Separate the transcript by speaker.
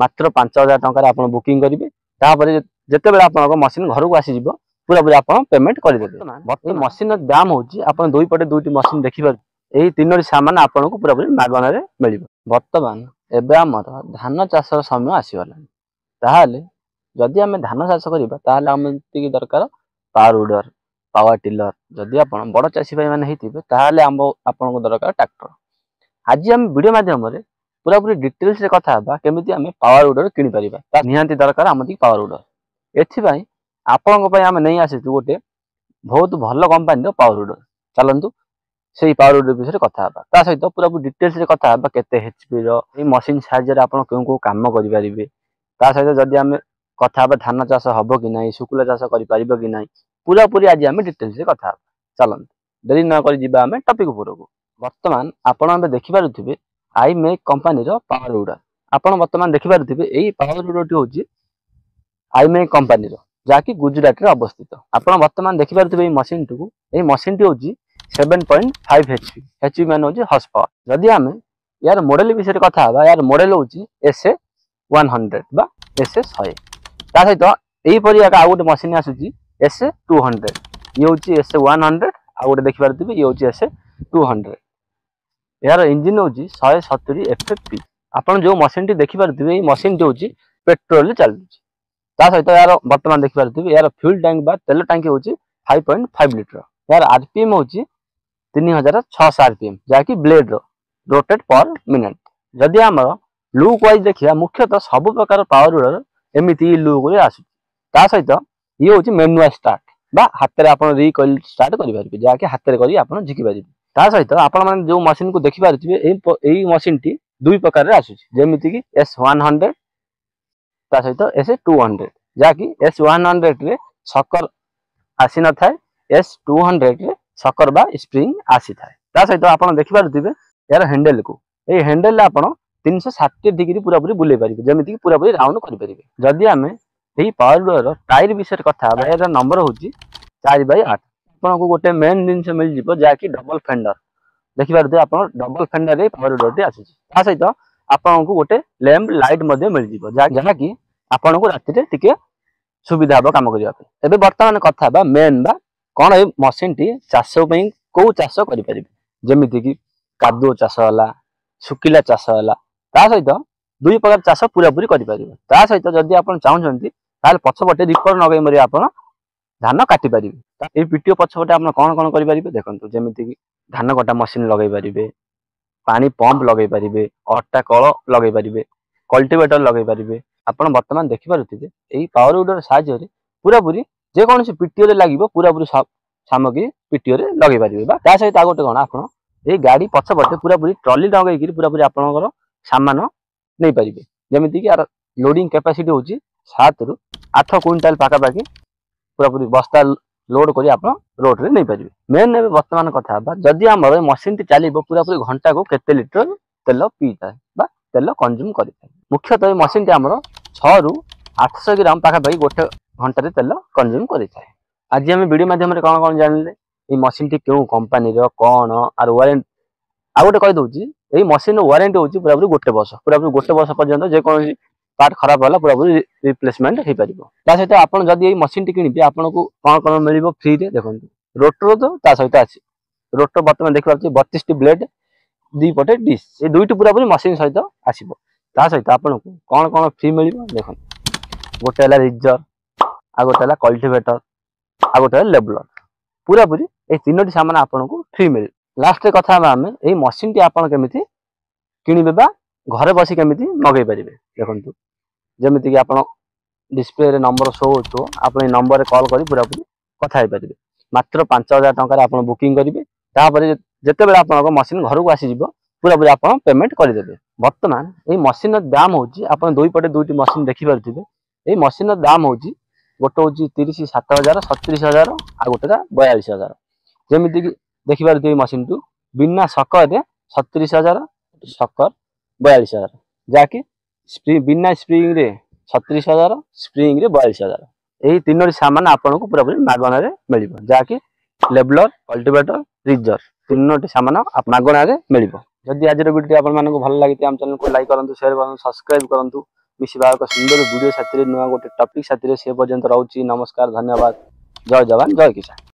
Speaker 1: मात्र 5000 टंका आप बुकिंग करेंगे जिते बेले आप मशीन घर को आसीज पूरा पूरी आप पेमेंट करदे। मशीन दाम हूँ आप दुई पटे दुईटी मशीन देखिए यही तीनो सामान आपको पूरा पूरी मागण मिल। बर्तमान एवं आम धान चाष समय आसीगला जदि आम धान चाष करवा आम दरकार पावर विडर पावर टिलर जदि आप बड़ चाषी भाई मैंने आपको दरकार ट्रैक्टर। आज आम वीडियो माध्यम पूरा पूरी डिटेल्स कथा केमी आम पावर विडर कि निहांती दरकार आम पावर विडर एथि आपण नहीं आसी गोटे बहुत भल कंपानी पावर विडर चलतु से पावर विडर विषय कथा सहित पूरा पूरी डिटेल्स कथा केते एचपी रो मशीन साहाय्य आप क्यों कम करेंगे सहित जदि आम कथा धान चाष हम कि ना शुक्ला चाष कर कि ना पूरा पूरी आज आम डिटेल्स कथा चलते देरी नक आम टपिक उपरको। बर्तमान आपड़ देखिपे आई मेक कंपानी पावर विडर आपड़ बर्तमान देखिपे यही पावर विडर टी हूँ आई मेक कंपानी जहाँकि गुजरात में अवस्थित। आपड़ बर्तमान देखिपे मशीन टी यही मशीन टी हूँ 7.5 HP एचपी मान हूँ हॉर्स पावर। जदि आम यार मॉडल विषय कथा यार मॉडल हूँ SA100 बा SA100 सहित यहीपरि आउ गोटे मशीन आसूँ SA200 ये हूँ SA100 आउ गोटे देखिपे ये हूँ SA200 यार इंजिन हूँ 170 FFP। आप जो मशीन टी देखिपे ये मशीन टी हूँ पेट्रोल चलुची सहित यार बर्तमान देखिपे यार फ्यूल टैंक बा तेल टैंक हूँ 5.5 लिटर यार आरपीएम हूँ 3600 आरपीएम जहाँकि ब्लेड रोटेट पर मिनिट। जदि आम लुक वाइज देखिए मुख्यतः सब प्रकार पावर विडर एमती लुक आसूँ सहित ये हूँ मैनुअल स्टार्ट बा हाथ में आप रिकॉइल स्टार्ट करेंगे जहाँकि हाथ में कर झिकी पारे सहित आपण जो मशीन को देखिपे यही मशीन टी दुई प्रकार आसूँगी S100 सहित S200 जहाँकि S100 रे सकर आसी न था S200 रे सकर बा स्प्रिंग आसी था सहित आप देखिपे यार हैंडल को ये हैंडल आप 360 डिग्री पूरा पूरी बुले पारे जमीक पूरा पूरी राउंड करेंगे। जदि आम यही पावर विडर टायर विषय कथा यार नंबर हूँ 4x8 आपको गोटे मेन जिन मिल जाए जहाँकि डबल फेंडर देखिपे आप डबल फेंडर पावर विडर टी आसूँ सहित आपको गोटे लैंप लाइट मिल जाए जहाँकि आपन को राति टिके सुविधा हम कम करने। बर्तमान कथा मेन बा कौन ये मशीन टी चाष कौ चाष करें जमीक कादुओ चाष है शुखिला चाष है सहित दुई प्रकार चाष पूरा पूरी करें सहित जदि आप चाहते पछपटे रिपर नगे आप धान काटी पारे ये पीटीओ पछपटे आप कौन कौन करेंगे देखो जमीक धान कटा मशीन लगे पारे पानी पंप लगे पारे अट्टा कल लगे पारे कल्टिवेटर लगे पारे आप बर्तमान देखिपे यही पावर विडर साहाय्य पूरा पूरी जेकोसी पीटीओ लगे पूरा पूरी सामग्री पीटीओ लगे पारे सहित आ गोटे कौन आप गाड़ी पछपटे पूरा पूरी ट्रॉली लगे पूरा पूरी आपंकर सामान नहीं पारे जमीक यार लोडिंग कैपेसिटी हूँ 7 ରୁ 8 क्विंटाल पाखापाखि पूरा पूरी बस्ता लोड कर आप रोड रे नहीं पारे। मेन ए बर्तमान कथा जदि आम मशीन टी चलो पूरा पूरी घंटा को केते लिटर तेल पी था तेल कंज्यूम कर मुख्यतः मशीन टी आम 6 ରୁ 800 ग्राम पाखापाखि गोटे घंटे तेल कंज्यूम कर। आज आम वीडियो माध्यम कौन कौन जानले ये मशीन टी क्यों कंपानी कौन आर वारंटी आ गोटे कहीदे यही मशीन वारंटी हूँ पूरा पूरी गोटे वर्ष पर्यंत जेकोसी पार्ट खराब है पूरा पूरी रिप्लेसमेंट हो पार सहित आप यही मशीन टी किणवे आपको कौन कौन मिल फ्री रे देखो रोटर तो सहित आसी रोटर बर्तमान देखिए 32 टी ब्लेड दी पटे डिश ये दुईटी पूरा पूरी मशीन सहित आसो सहित आपको कौन कौन फ्री मिल देख गोटे है रिजर आ गोटे कल्टिवेटर आ गोटे लेबलर पूरा पूरी ये तीनोटी सामान आपको फ्री मिल। लास्ट कथा आम यही मशीन टी आप किणवे घरे बस केमी मगै पारे देखो जमीक आप डिस्प्ले नंबर शो हो आप नंबर कॉल कर पूरा पूरी कथा पारे मात्र 5000 टंका आप बुकिंग करेंगे जिते बेले आप मशीन घर को आसीज पूरा पूरी आप पेमेंट करदे। बर्तमान ये मशीन दाम हूँ आप दुई पटे दुईटी मशीन देखिपे यही मशीन दाम हूँ गोटे हूँ 37,000 37,000 आ गोटे 42,000 जमीक देखिपे मशीन टू बिना सकर 37,000 सकर 42,000 जहाँकि बिना स्प्रिंग रे 36,000 स्प्रिंग रे 42,000 यही तीनोटी सामान आपको पूरा पूरी मागण मिल जहाँकि लेबलर कल्टिवेटर रिजर तीनोटी सामान मागण मिल। जदि आज वीडियो आप भल लगी आम चैनल को लाइक करूँ शेयर करूँ सब्सक्राइब करूँ मिसिबा एक सुंदर वीडियो साथी नुआ गोटे टॉपिक साथी से पर्यंत रहउची। नमस्कार, धन्यवाद। जय जवान जय किसान।